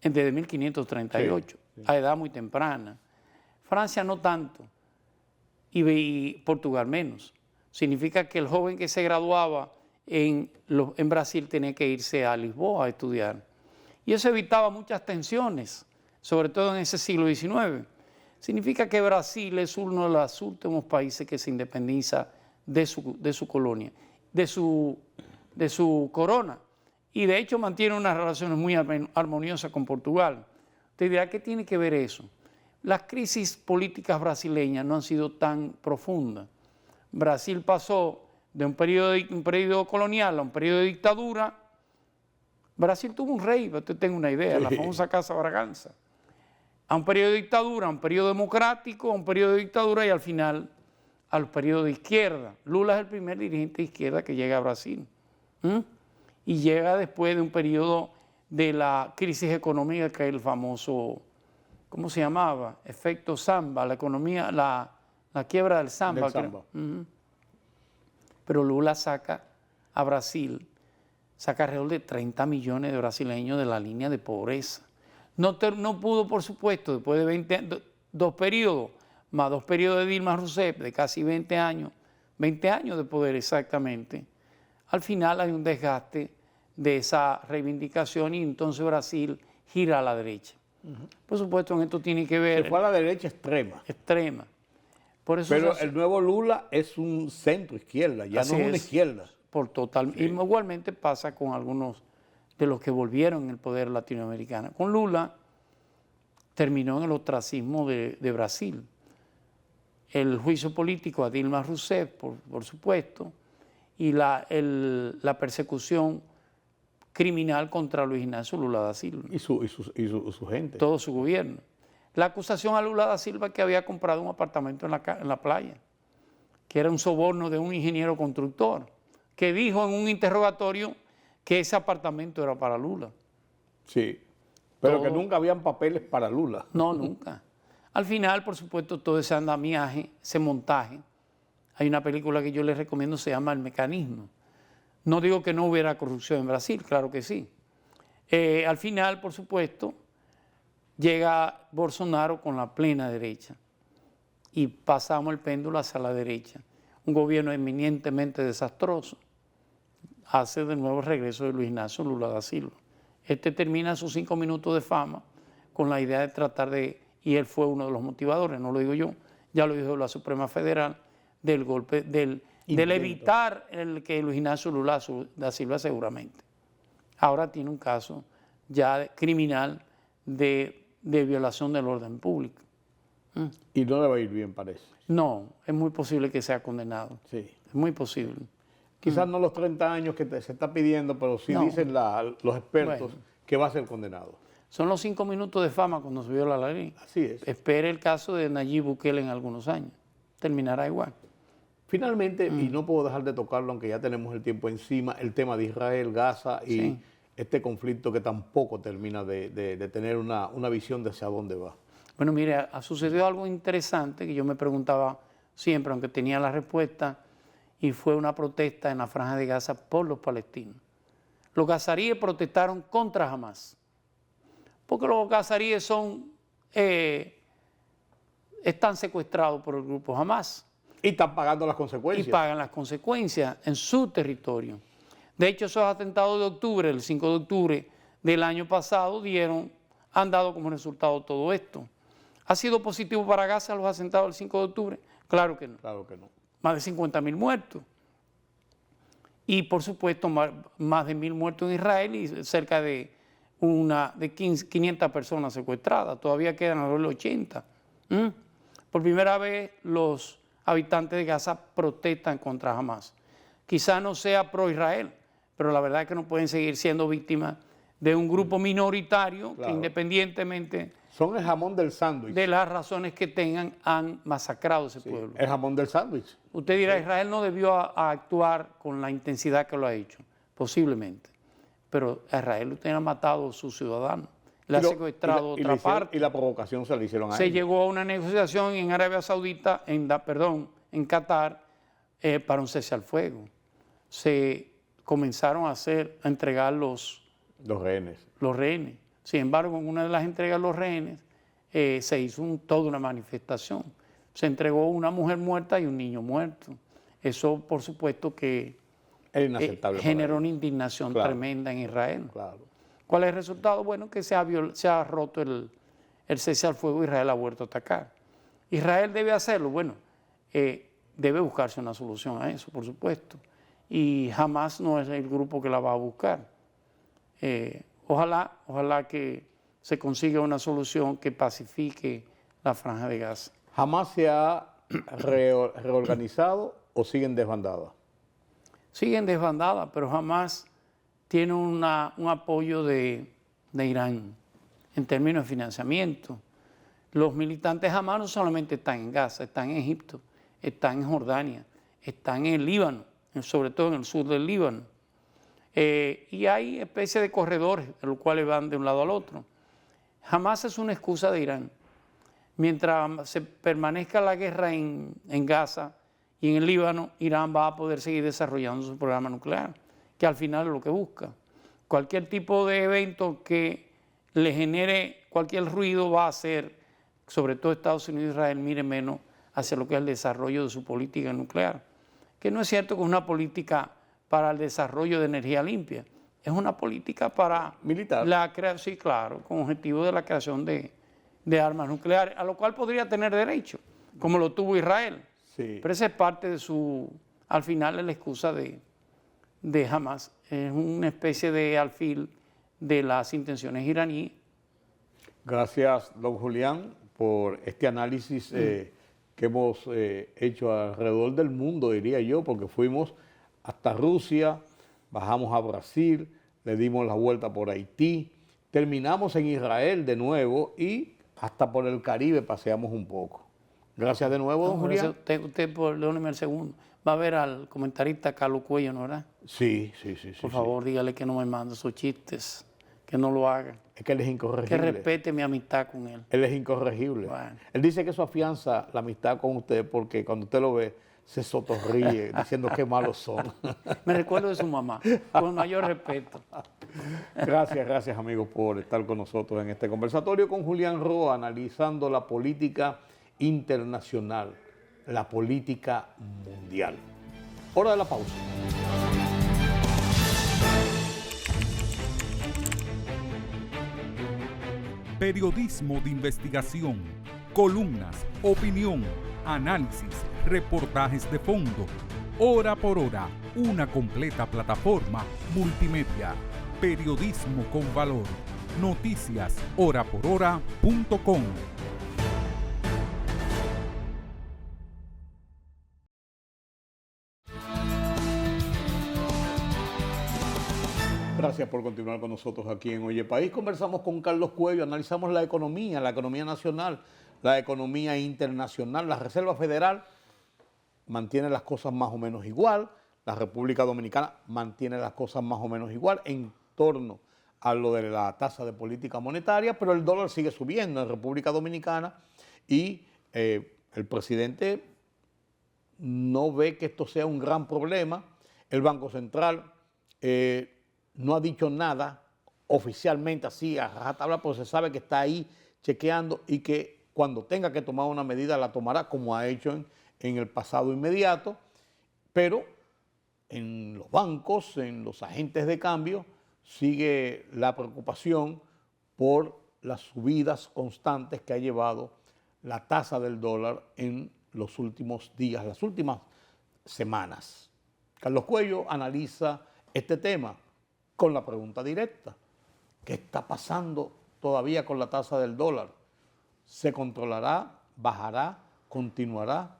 desde 1538, a edad muy temprana. Francia no tanto, y Portugal menos. Significa que el joven que se graduaba en Brasil tenía que irse a Lisboa a estudiar. Y eso evitaba muchas tensiones, sobre todo en ese siglo XIX. Significa que Brasil es uno de los últimos países que se independiza de su colonia, de su corona. Y de hecho mantiene unas relaciones muy armoniosas con Portugal. Usted dirá, ¿qué tiene que ver eso? Las crisis políticas brasileñas no han sido tan profundas. Brasil pasó de un periodo colonial a un periodo de dictadura. Brasil tuvo un rey, para que usted tenga una idea, la famosa Casa Braganza. a un periodo de dictadura, a un periodo democrático, a un periodo de dictadura y al final al periodo de izquierda. Lula es el primer dirigente de izquierda que llega a Brasil. Y llega después de un periodo de la crisis económica, que es el famoso, ¿cómo se llamaba? Efecto Samba, la economía, la quiebra del Samba. Pero Lula saca a Brasil, saca alrededor de 30 millones de brasileños de la línea de pobreza. No pudo, por supuesto, después de 2 periodos, más 2 periodos de Dilma Rousseff, de casi 20 años de poder exactamente. Al final hay un desgaste de esa reivindicación y entonces Brasil gira a la derecha. Por supuesto, en esto tiene que ver... Se fue a la derecha extrema. Extrema. Por eso pero el nuevo Lula es un centro-izquierda, ya no es una izquierda. Sí. Igualmente pasa con algunos de los que volvieron en el poder latinoamericano. Con Lula terminó en el ostracismo de Brasil. El juicio político a Dilma Rousseff, por supuesto, y la persecución criminal contra Luis Ignacio Lula da Silva. Y su gente. Todo su gobierno. La acusación a Lula da Silva que había comprado un apartamento en la playa, que era un soborno de un ingeniero constructor, que dijo en un interrogatorio que ese apartamento era para Lula. Sí, pero que nunca habían papeles para Lula. No, nunca. Al final, por supuesto, todo ese andamiaje, ese montaje. Hay una película que yo les recomiendo, se llama El Mecanismo. No digo que no hubiera corrupción en Brasil, claro que sí. Al final, por supuesto, llega Bolsonaro con la plena derecha y pasamos el péndulo hacia la derecha. Un gobierno eminentemente desastroso. Hace de nuevo el regreso de Luis Ignacio Lula da Silva. Este termina sus 5 minutos de fama con la idea de tratar de, y él fue uno de los motivadores, no lo digo yo, ya lo dijo la Suprema Federal, del golpe, del evitar el que Luis Ignacio Lula da Silva seguramente. Ahora tiene un caso ya criminal de violación del orden público. Y no le va a ir bien, parece. No, es muy posible que sea condenado. Sí. Es muy posible. Quizás no los 30 años que se está pidiendo, pero sí dicen los expertos que va a ser condenado. Son los 5 minutos de fama cuando se viola la ley. Así es. Espere el caso de Nayib Bukele en algunos años. Terminará igual. Finalmente, y no puedo dejar de tocarlo, aunque ya tenemos el tiempo encima, el tema de Israel, Gaza y este conflicto que tampoco termina de tener una visión de hacia dónde va. Bueno, mire, ha sucedido algo interesante que yo me preguntaba siempre, aunque tenía la respuesta, y fue una protesta en la Franja de Gaza por los palestinos. Los gazaríes protestaron contra Hamas, porque los gazaríes están secuestrados por el grupo Hamas. Y están pagando las consecuencias. Y pagan las consecuencias en su territorio. De hecho, esos atentados de octubre, el 5 de octubre del año pasado, han dado como resultado todo esto. ¿Ha sido positivo para Gaza los atentados del 5 de octubre? Claro que no. Claro que no. Más de 50.000 muertos. Y por supuesto, más de 1.000 muertos en Israel y cerca de 500 personas secuestradas. Todavía quedan alrededor de 80. Por primera vez, los habitantes de Gaza protestan contra Hamas. Quizá no sea pro-Israel, pero la verdad es que no pueden seguir siendo víctimas de un grupo minoritario que independientemente... Son el jamón del sándwich. De las razones que tengan, han masacrado ese pueblo. El jamón del sándwich. Usted dirá, Israel no debió actuar con la intensidad que lo ha hecho, posiblemente. Pero a Israel usted ha matado a sus ciudadanos, le ha secuestrado otra parte. Y la provocación se la hicieron a Se ellos. llegó a una negociación en Arabia Saudita, en Qatar, para un cese al fuego. Se comenzaron a entregar los rehenes. Los rehenes. Sin embargo, en una de las entregas de los rehenes se hizo toda una manifestación. Se entregó una mujer muerta y un niño muerto. Eso, por supuesto, que generó una indignación tremenda en Israel. Claro. ¿Cuál es el resultado? Bueno, que se ha roto el cese al fuego y Israel ha vuelto a atacar. ¿Israel debe hacerlo? Bueno, debe buscarse una solución a eso, por supuesto. Y Hamas no es el grupo que la va a buscar. Ojalá que se consiga una solución que pacifique la Franja de Gaza. ¿Jamás se ha reorganizado o siguen desbandadas? Siguen desbandadas, pero Hamas tiene un apoyo de Irán en términos de financiamiento. Los militantes Hamas no solamente están en Gaza, están en Egipto, están en Jordania, están en el Líbano, sobre todo en el sur del Líbano. Y hay especies de corredores, de los cuales van de un lado al otro. Hamas es una excusa de Irán. Mientras se permanezca la guerra en Gaza y en el Líbano, Irán va a poder seguir desarrollando su programa nuclear, que al final es lo que busca. Cualquier tipo de evento que le genere cualquier ruido va a hacer, sobre todo Estados Unidos e Israel, mire menos hacia lo que es el desarrollo de su política nuclear. Que no es cierto que es una política para el desarrollo de energía limpia, es una política para militar. La creación, sí, claro, con objetivo de la creación de armas nucleares, a lo cual podría tener derecho, como lo tuvo Israel. Sí. Pero esa es parte de su, al final es la excusa de Hamas, es una especie de alfil de las intenciones iraníes. Gracias, don Julián, por este análisis que hemos hecho alrededor del mundo, diría yo, porque fuimos hasta Rusia, bajamos a Brasil, le dimos la vuelta por Haití, terminamos en Israel de nuevo y hasta por el Caribe paseamos un poco. Gracias de nuevo, don Julián. Usted perdóneme el segundo. Va a ver al comentarista Carlos Cuello, ¿no verdad? Sí. Por favor, dígale que no me mande esos chistes, que no lo haga. Es que él es Que incorregible. respete mi amistad con él. Él es incorregible. Bueno. Él dice que eso afianza la amistad con usted porque cuando usted lo ve, se sotorríe diciendo qué malos son. Me recuerdo de su mamá, con mayor respeto. Gracias amigos por estar con nosotros en este conversatorio con Julián Roa, analizando la política internacional, la política mundial. Hora de la pausa. Periodismo de investigación, columnas, opinión, análisis, reportajes de fondo. Hora por hora, una completa plataforma multimedia. Periodismo con valor. Noticias horaporhora.com. Gracias por continuar con nosotros aquí en Oye País. Conversamos con Carlos Cuello, analizamos la economía nacional, la economía internacional. La Reserva Federal mantiene las cosas más o menos igual, la República Dominicana mantiene las cosas más o menos igual en torno a lo de la tasa de política monetaria, pero el dólar sigue subiendo en República Dominicana y el presidente no ve que esto sea un gran problema. El Banco Central no ha dicho nada oficialmente así a rajatabla, pero se sabe que está ahí chequeando y que cuando tenga que tomar una medida la tomará como ha hecho en el pasado inmediato, pero en los bancos, en los agentes de cambio, sigue la preocupación por las subidas constantes que ha llevado la tasa del dólar en los últimos días, las últimas semanas. Carlos Cuello analiza este tema con la pregunta directa: ¿qué está pasando todavía con la tasa del dólar? ¿Se controlará? ¿Bajará? ¿Continuará?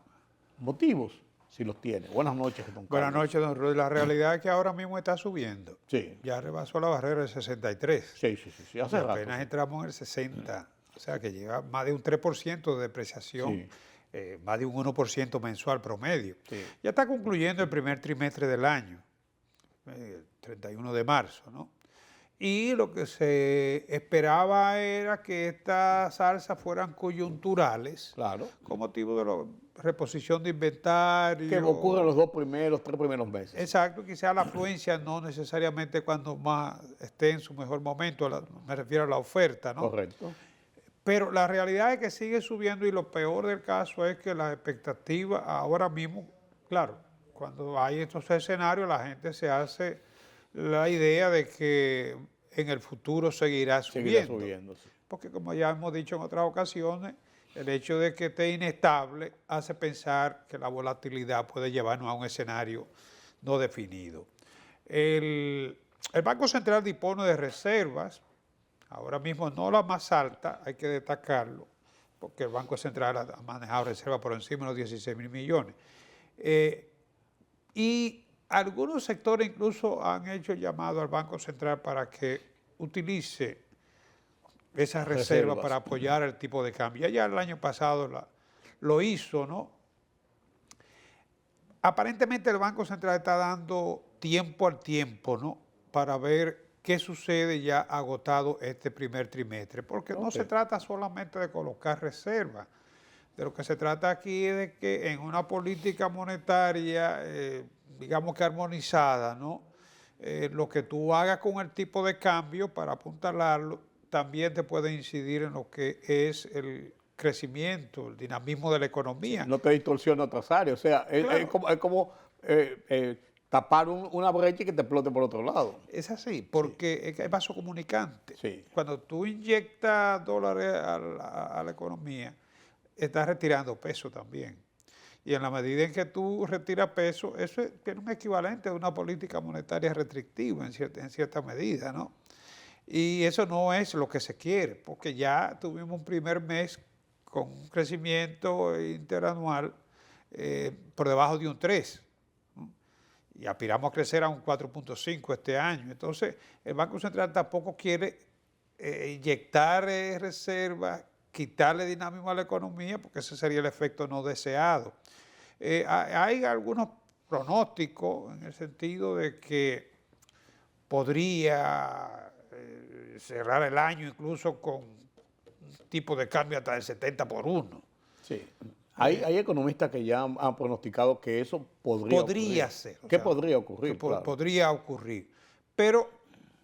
Motivos, si los tiene. Buenas noches, don Carlos. Buenas noches, don Rudy. La realidad es que ahora mismo está subiendo. Sí. Ya rebasó la barrera del 63. Sí, hace rato. Apenas entramos en el 60. O sea que lleva más de un 3% de depreciación, más de un 1% mensual promedio. Sí. Ya está concluyendo el primer trimestre del año, 31 de marzo, ¿no? Y lo que se esperaba era que estas alzas fueran coyunturales, Claro. con motivo de la reposición de inventario. Que ocurre en los 3 primeros meses. Exacto, quizá la afluencia no necesariamente cuando más esté en su mejor momento, me refiero a la oferta, ¿no? Correcto. Pero la realidad es que sigue subiendo y lo peor del caso es que las expectativas ahora mismo, claro, cuando hay estos escenarios la gente se hace la idea de que en el futuro seguirá subiendo. Sí. Porque como ya hemos dicho en otras ocasiones, el hecho de que esté inestable hace pensar que la volatilidad puede llevarnos a un escenario no definido. El Banco Central dispone de reservas, ahora mismo no la más alta, hay que destacarlo, porque el Banco Central ha manejado reservas por encima de los 16.000 millones. Y algunos sectores incluso han hecho llamado al Banco Central para que utilice esa reserva para apoyar el tipo de cambio. Ya el año pasado lo hizo, ¿no? Aparentemente el Banco Central está dando tiempo al tiempo, ¿no? Para ver qué sucede ya agotado este primer trimestre, porque no se trata solamente de colocar reservas. De lo que se trata aquí es de que en una política monetaria, digamos que armonizada, ¿no? Lo que tú hagas con el tipo de cambio para apuntalarlo también te puede incidir en lo que es el crecimiento, el dinamismo de la economía. No te distorsiona otras áreas, o sea, Claro. es como tapar una brecha y que te explote por otro lado. Es así, porque es vaso comunicante. Sí. Cuando tú inyectas dólares a la economía, estás retirando peso también. Y en la medida en que tú retiras peso, eso tiene un equivalente a una política monetaria restrictiva en cierta medida, ¿no? Y eso no es lo que se quiere, porque ya tuvimos un primer mes con un crecimiento interanual por debajo de un 3, ¿no? Y aspiramos a crecer a un 4.5 este año. Entonces, el Banco Central tampoco quiere inyectar reservas, quitarle dinamismo a la economía, porque ese sería el efecto no deseado. Hay algunos pronósticos en el sentido de que podría cerrar el año incluso con un tipo de cambio hasta del 70-1. Sí. Hay economistas que ya han pronosticado que eso podría ocurrir. Ser. ¿Qué podría ocurrir? Claro. Podría ocurrir. Pero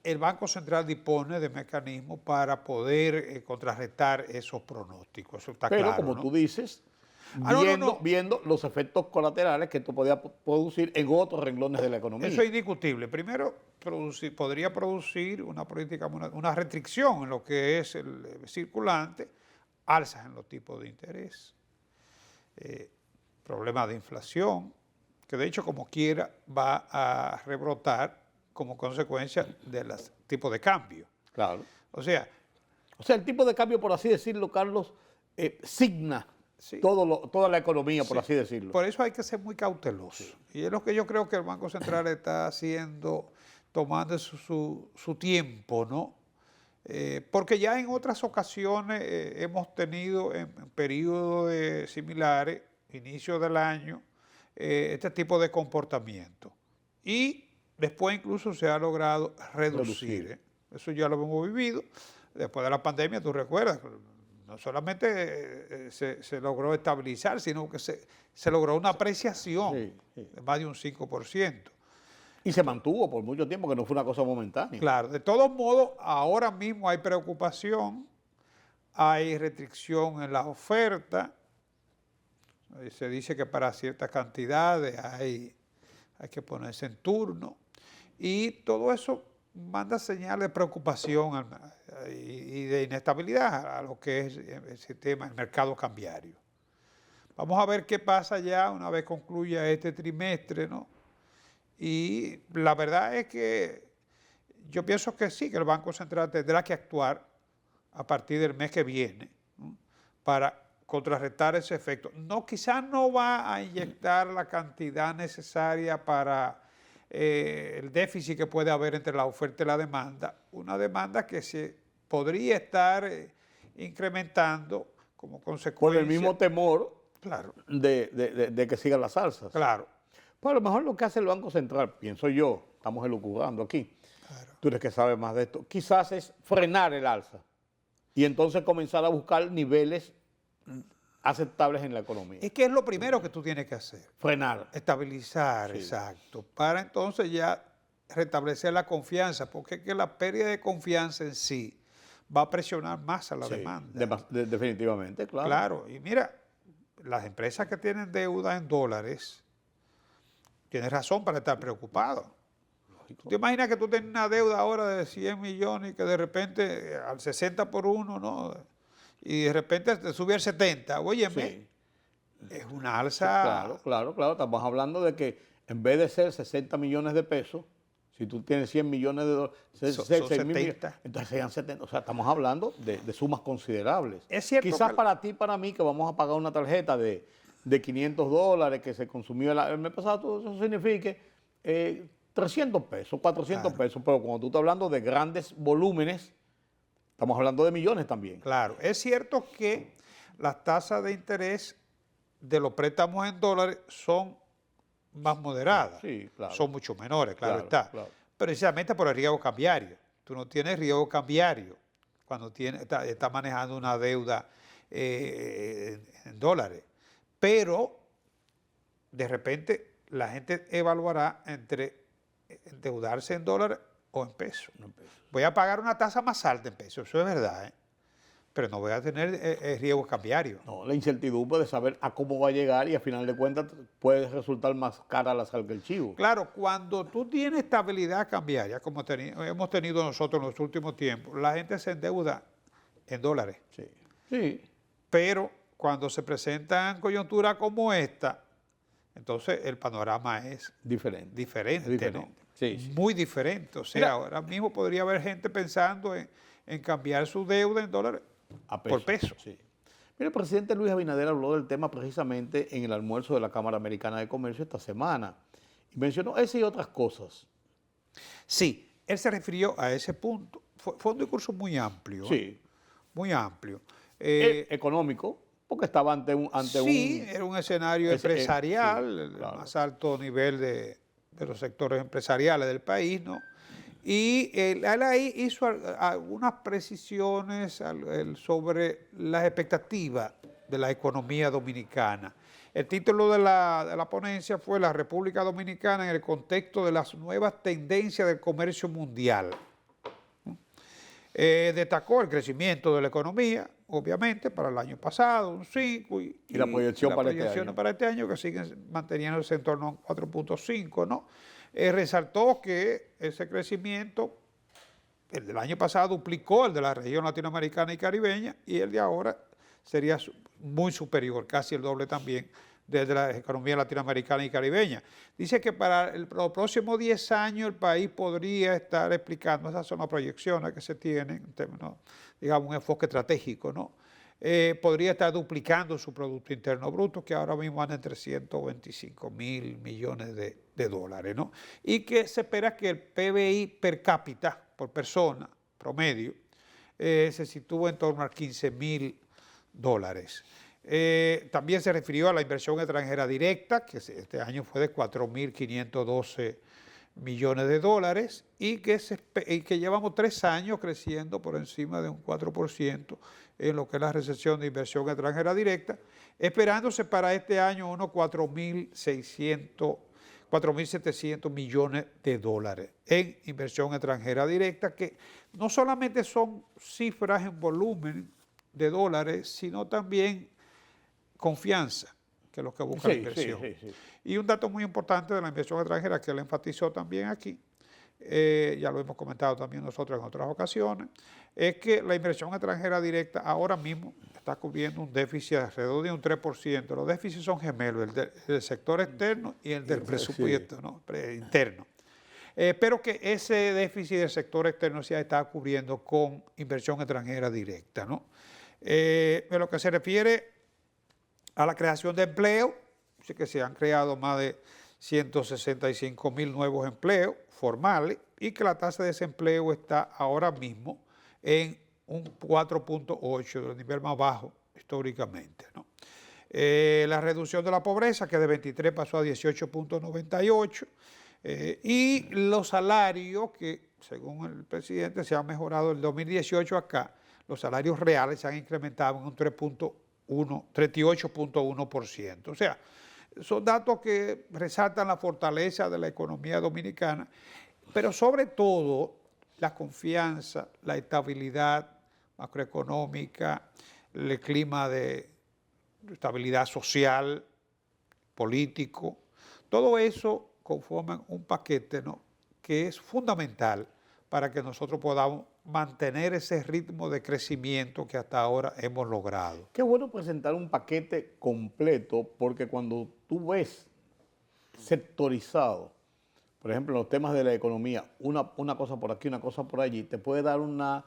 el Banco Central dispone de mecanismos para poder contrarrestar esos pronósticos. Eso está Pero claro, como ¿no? tú dices, no. viendo los efectos colaterales que esto podría producir en otros renglones de la economía. Eso es indiscutible. Primero, podría producir una política, una restricción en lo que es el circulante, alzas en los tipos de interés, problemas de inflación, que de hecho como quiera va a rebrotar como consecuencia de los tipos de cambio. Claro. O sea, el tipo de cambio, por así decirlo, Carlos, signa sí, toda la economía, por sí, así decirlo. Por eso hay que ser muy cauteloso. Sí. Y es lo que yo creo que el Banco Central está haciendo, tomando su tiempo, ¿no? Porque ya en otras ocasiones hemos tenido en periodos similares, inicio del año, este tipo de comportamiento. Y después incluso se ha logrado reducir. Eso ya lo hemos vivido. Después de la pandemia, tú recuerdas, no solamente se logró estabilizar, sino que se logró una apreciación de más de un 5%. Y se mantuvo por mucho tiempo, que no fue una cosa momentánea. Claro, de todos modos, ahora mismo hay preocupación, hay restricción en la oferta. Se dice que para ciertas cantidades hay que ponerse en turno. Y todo eso manda señales de preocupación y de inestabilidad a lo que es el sistema, el mercado cambiario. Vamos a ver qué pasa ya una vez concluya este trimestre, ¿no? Y la verdad es que yo pienso que sí, que el Banco Central tendrá que actuar a partir del mes que viene, ¿no? Para contrarrestar ese efecto. No, quizás no va a inyectar la cantidad necesaria para el déficit que puede haber entre la oferta y la demanda, una demanda que se podría estar incrementando como consecuencia. Por el mismo temor, claro, de que sigan las alzas. Claro. Pues a lo mejor lo que hace el Banco Central, pienso yo, estamos elucubrando aquí, claro, tú eres que sabes más de esto, quizás es frenar el alza y entonces comenzar a buscar niveles aceptables en la economía. Es que es lo primero que tú tienes que hacer. Frenar. Estabilizar, sí, exacto. Para entonces ya restablecer la confianza, porque es que la pérdida de confianza en sí va a presionar más a la demanda. Definitivamente, claro. Claro, y mira, las empresas que tienen deuda en dólares tienen razón para estar preocupados. ¿Tú te imaginas que tú tienes una deuda ahora de 100 millones y que de repente al 60-1, ¿no? Y de repente te sube al 70, óyeme, sí, es una alza. Sí, claro, estamos hablando de que en vez de ser 60 millones de pesos, si tú tienes 100 millones de dólares, son 70. Entonces serían 70, o sea, estamos hablando de sumas considerables. Es cierto. Quizás para ti, para mí, que vamos a pagar una tarjeta de $500 que se consumió el mes pasado, todo eso signifique 300 pesos, 400 pesos, pero cuando tú estás hablando de grandes volúmenes, Estamos hablando de millones también. Claro, es cierto que las tasas de interés de los préstamos en dólares son más moderadas, Sí, claro. son mucho menores, claro, Claro, está, claro. precisamente por el riesgo cambiario. Tú no tienes riesgo cambiario cuando estás manejando una deuda en dólares, pero de repente la gente evaluará entre endeudarse en dólares o en pesos. Voy a pagar una tasa más alta en pesos, eso es verdad, pero no voy a tener riesgo cambiario. No, la incertidumbre de saber a cómo va a llegar y a final de cuentas puede resultar más cara la sal que el chivo. Claro, cuando tú tienes estabilidad cambiaria, como hemos tenido nosotros en los últimos tiempos, la gente se endeuda en dólares. Sí. Sí. Pero cuando se presentan coyunturas como esta, entonces el panorama es Diferente. diferente, Es diferente. ¿no? Sí, sí. Muy diferente. O sea, Mira, ahora mismo podría haber gente pensando en cambiar su deuda en dólares A por peso. Sí. Mira, el presidente Luis Abinader habló del tema precisamente en el almuerzo de la Cámara Americana de Comercio esta semana y mencionó ese y otras cosas. Sí, él se refirió a ese punto. Fue un discurso muy amplio. Sí. Muy amplio. Económico, porque estaba ante un... Era un escenario empresarial, sí, el claro. más alto nivel de los sectores empresariales del país, ¿no? Y él ahí hizo algunas precisiones sobre las expectativas de la economía dominicana. El título de la ponencia fue La República Dominicana en el contexto de las nuevas tendencias del comercio mundial. Destacó el crecimiento de la economía, obviamente, para el año pasado, un 5, y la proyección las para este proyecciones año. para este año, que siguen manteniéndose en torno a un 4.5, ¿no? Resaltó que ese crecimiento, el del año pasado, duplicó el de la región latinoamericana y caribeña, y el de ahora sería muy superior, casi el doble también, desde la economía latinoamericana y caribeña. Dice que para los próximos 10 años el país podría estar explicando, esas son las proyecciones que se tienen, en términos, digamos, un enfoque estratégico, ¿no? Podría estar duplicando su Producto Interno Bruto, que ahora mismo anda en 325 mil millones de dólares, ¿no? Y que se espera que el PBI per cápita, por persona, promedio, se sitúe en torno a 15 mil dólares. También se refirió a la inversión extranjera directa, que este año fue de 4.512 millones de dólares y que llevamos 3 años creciendo por encima de un 4% en lo que es la recepción de inversión extranjera directa, esperándose para este año unos 4.700 millones de dólares en inversión extranjera directa, que no solamente son cifras en volumen de dólares, sino también confianza, que es lo que busca la inversión. Sí. Y un dato muy importante de la inversión extranjera que él enfatizó también aquí, ya lo hemos comentado también nosotros en otras ocasiones, es que la inversión extranjera directa ahora mismo está cubriendo un déficit alrededor de un 3%. Los déficits son gemelos, el del sector externo y el del presupuesto, ¿no? Interno. Pero que ese déficit del sector externo se está cubriendo con inversión extranjera directa, ¿no? En lo que se refiere a la creación de empleo, sí que se han creado más de 165 mil nuevos empleos formales y que la tasa de desempleo está ahora mismo en un 4.8, el nivel más bajo históricamente, ¿no? La reducción de la pobreza, que de 23 pasó a 18.98, y los salarios que, según el presidente, se han mejorado del 2018 acá, los salarios reales se han incrementado en un 38.1%. O sea, son datos que resaltan la fortaleza de la economía dominicana, pero sobre todo la confianza, la estabilidad macroeconómica, el clima de estabilidad social, político, todo eso conforman un paquete, ¿no?, que es fundamental para que nosotros podamos mantener ese ritmo de crecimiento que hasta ahora hemos logrado. Qué bueno presentar un paquete completo, porque cuando tú ves sectorizado, por ejemplo, en los temas de la economía, una cosa por aquí, una cosa por allí, te puede dar un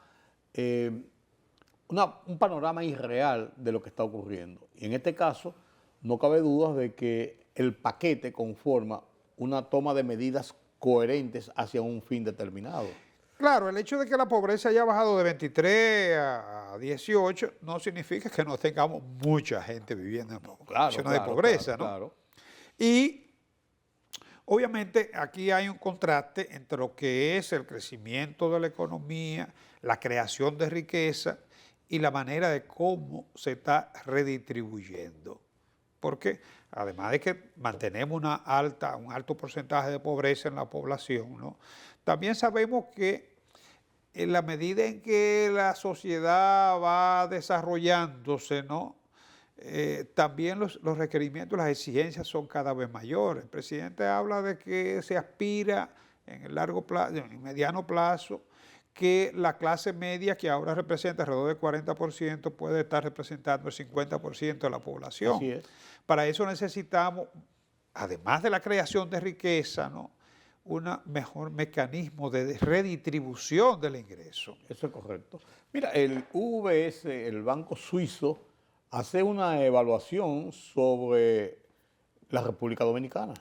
panorama irreal de lo que está ocurriendo. Y en este caso, no cabe duda de que el paquete conforma una toma de medidas coherentes hacia un fin determinado. Claro, el hecho de que la pobreza haya bajado de 23 a 18 no significa que no tengamos mucha gente viviendo en condiciones de pobreza, ¿no? Claro. Y obviamente aquí hay un contraste entre lo que es el crecimiento de la economía, la creación de riqueza y la manera de cómo se está redistribuyendo. Porque además de que mantenemos un alto porcentaje de pobreza en la población, ¿no? También sabemos que en la medida en que la sociedad va desarrollándose, ¿no? También los requerimientos, las exigencias son cada vez mayores. El presidente habla de que se aspira en el largo plazo, en el mediano plazo, que la clase media, que ahora representa alrededor del 40%, puede estar representando el 50% de la población. Así es. Para eso necesitamos, además de la creación de riqueza, ¿no?, un mejor mecanismo de redistribución del ingreso. Eso es correcto. Mira, el UBS, el Banco Suizo, hace una evaluación sobre la República Dominicana.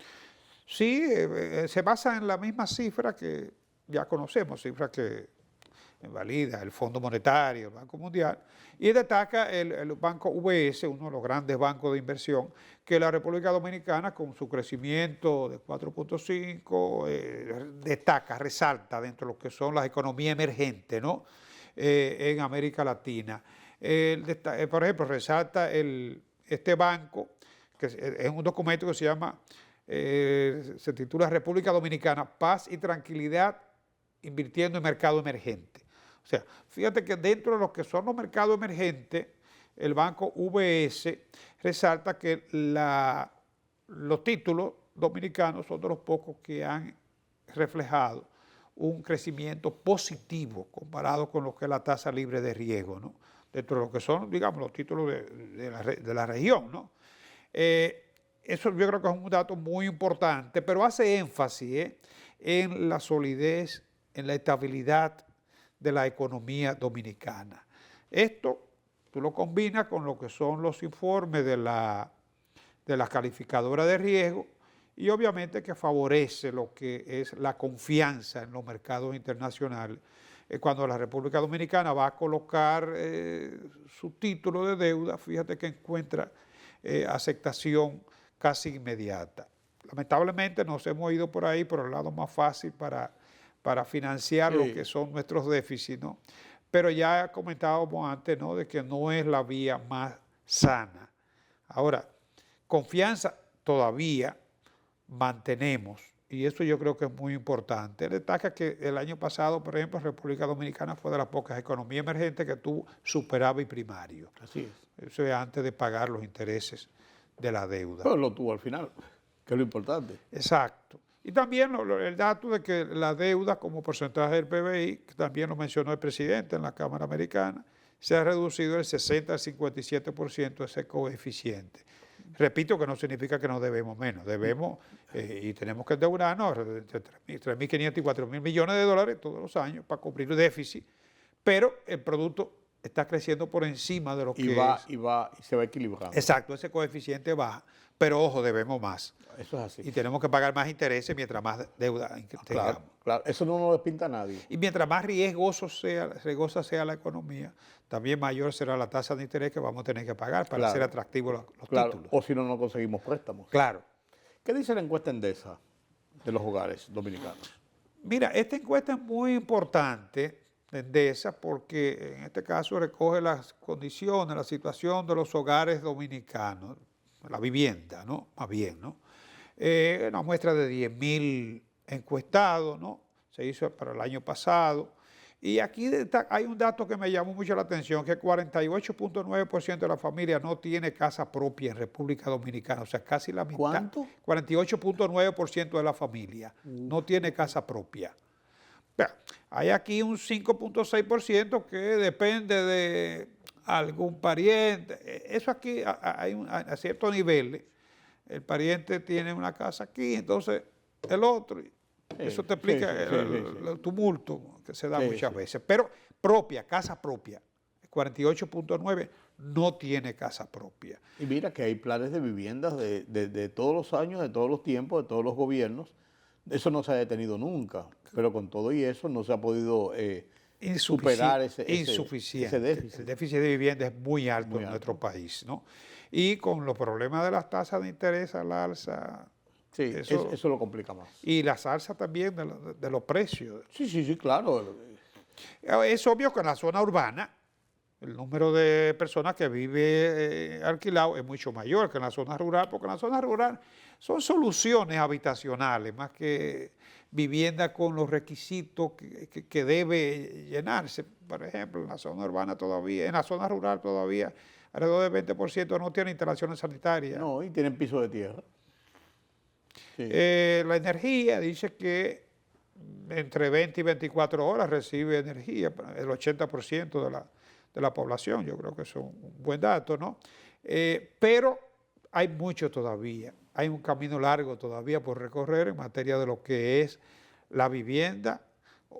Sí, se basa en la misma cifra que ya conocemos, cifra que valida el Fondo Monetario, el Banco Mundial, y destaca el Banco UBS, uno de los grandes bancos de inversión, que la República Dominicana, con su crecimiento de 4.5, destaca, resalta dentro de lo que son las economías emergentes, ¿no?, en América Latina. Por ejemplo, resalta este banco, que es un documento que se llama, se titula República Dominicana, Paz y Tranquilidad invirtiendo en mercado emergente. O sea, fíjate que dentro de lo que son los mercados emergentes, el Banco UBS resalta que los títulos dominicanos son de los pocos que han reflejado un crecimiento positivo comparado con lo que es la tasa libre de riesgo, ¿no?, dentro de lo que son, digamos, los títulos de la región, ¿no? Eso yo creo que es un dato muy importante, pero hace énfasis en la solidez, en la estabilidad de la economía dominicana. Esto tú lo combinas con lo que son los informes de la calificadora de riesgo y obviamente que favorece lo que es la confianza en los mercados internacionales. Cuando la República Dominicana va a colocar su título de deuda, fíjate que encuentra aceptación casi inmediata. Lamentablemente nos hemos ido por ahí, por el lado más fácil para financiar lo que son nuestros déficits, ¿no? Pero ya comentábamos antes, ¿no?, de que no es la vía más sana. Ahora, confianza todavía mantenemos, y eso yo creo que es muy importante. Él destaca que el año pasado, por ejemplo, República Dominicana fue de las pocas economías emergentes que tuvo superávit primario. Así es. Eso es antes de pagar los intereses de la deuda. Pero lo tuvo al final, que es lo importante. Exacto. Y también el dato de que la deuda como porcentaje del PBI, que también lo mencionó el presidente en la Cámara Americana, se ha reducido del 60 al 57% ese coeficiente. Repito que no significa que no debemos menos, debemos y tenemos que endeudarnos entre 3.500 y 4.000 millones de dólares todos los años para cubrir el déficit, pero el producto está creciendo por encima de lo que es. Y se va equilibrando. Exacto, ese coeficiente baja, pero ojo, debemos más. Eso es así. Y tenemos que pagar más intereses mientras más deuda tengamos. Claro, claro, eso no nos despinta a nadie. Y mientras más riesgosa sea la economía, también mayor será la tasa de interés que vamos a tener que pagar para hacer atractivos los títulos. O si no, no conseguimos préstamos. Claro. ¿Qué dice la encuesta Endesa de los hogares dominicanos? Mira, esta encuesta es muy importante, Endesa, porque en este caso recoge las condiciones, la situación de los hogares dominicanos, la vivienda, ¿no? Más bien, ¿no? Una muestra de 10.000 encuestados, ¿no? Se hizo para el año pasado. Y aquí hay un dato que me llamó mucho la atención, que 48.9% de la familia no tiene casa propia en República Dominicana, o sea, casi la mitad. ¿Cuánto? 48.9% de la familia no tiene casa propia. Hay aquí un 5.6% que depende de algún pariente. Eso aquí a ciertos niveles. El pariente tiene una casa aquí, entonces el otro. Eso te explica el tumulto que se da muchas veces. Pero propia, casa propia, 48.9 no tiene casa propia. Y mira que hay planes de viviendas de todos los años, de todos los tiempos, de todos los gobiernos, Eso no se ha detenido nunca, pero con todo y eso no se ha podido superar ese déficit. El déficit de vivienda es muy alto en nuestro país, ¿no? Y con los problemas de las tasas de interés al alza. Sí, eso lo complica más. Y las alzas también de los precios. Sí, claro. Es obvio que en la zona urbana el número de personas que vive alquilado es mucho mayor que en la zona rural, porque en la zona rural son soluciones habitacionales, más que vivienda con los requisitos que debe llenarse. Por ejemplo, en la zona urbana todavía, en la zona rural todavía, alrededor del 20% no tiene instalaciones sanitarias. No, y tienen piso de tierra. Sí. La energía dice que entre 20 y 24 horas recibe energía, el 80% de la población. Yo creo que eso es un buen dato, ¿no? Pero hay mucho todavía, hay un camino largo todavía por recorrer en materia de lo que es la vivienda,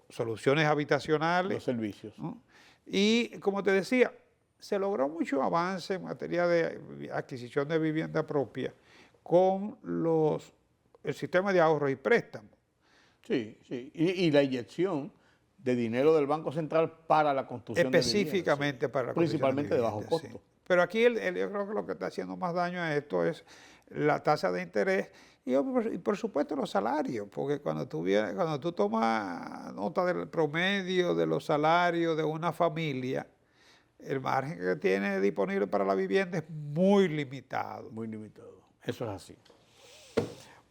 soluciones habitacionales. Los servicios. ¿No? Y como te decía, se logró mucho avance en materia de adquisición de vivienda propia con el sistema de ahorro y préstamo. Sí. Y la inyección de dinero del Banco Central para la construcción específicamente de viviendas, para la principalmente de bajo vivienda, costo. Sí. Pero aquí yo creo que lo que está haciendo más daño a esto es la tasa de interés y por supuesto los salarios, porque cuando tú tomas nota del promedio de los salarios de una familia, el margen que tiene disponible para la vivienda es muy limitado. Muy limitado, eso es así.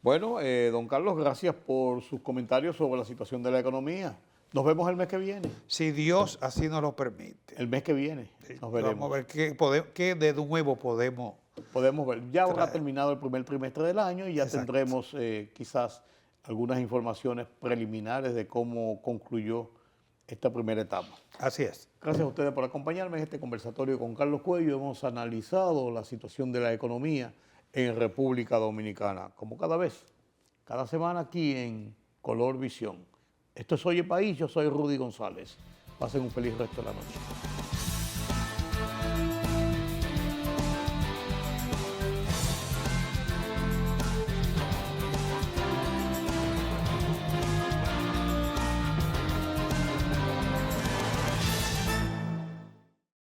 Bueno, don Carlos, gracias por sus comentarios sobre la situación de la economía. Nos vemos el mes que viene. Si Dios así nos lo permite. El mes que viene nos veremos. Vamos a ver qué de nuevo podemos ver. Ya habrá terminado el primer trimestre del año y ya tendremos quizás algunas informaciones preliminares de cómo concluyó esta primera etapa. Así es. Gracias a ustedes por acompañarme en este conversatorio con Carlos Cuello. Hemos analizado la situación de la economía en República Dominicana, como cada semana aquí en Color Visión. Esto es Oye País, yo soy Rudy González. Pasen un feliz resto de la noche.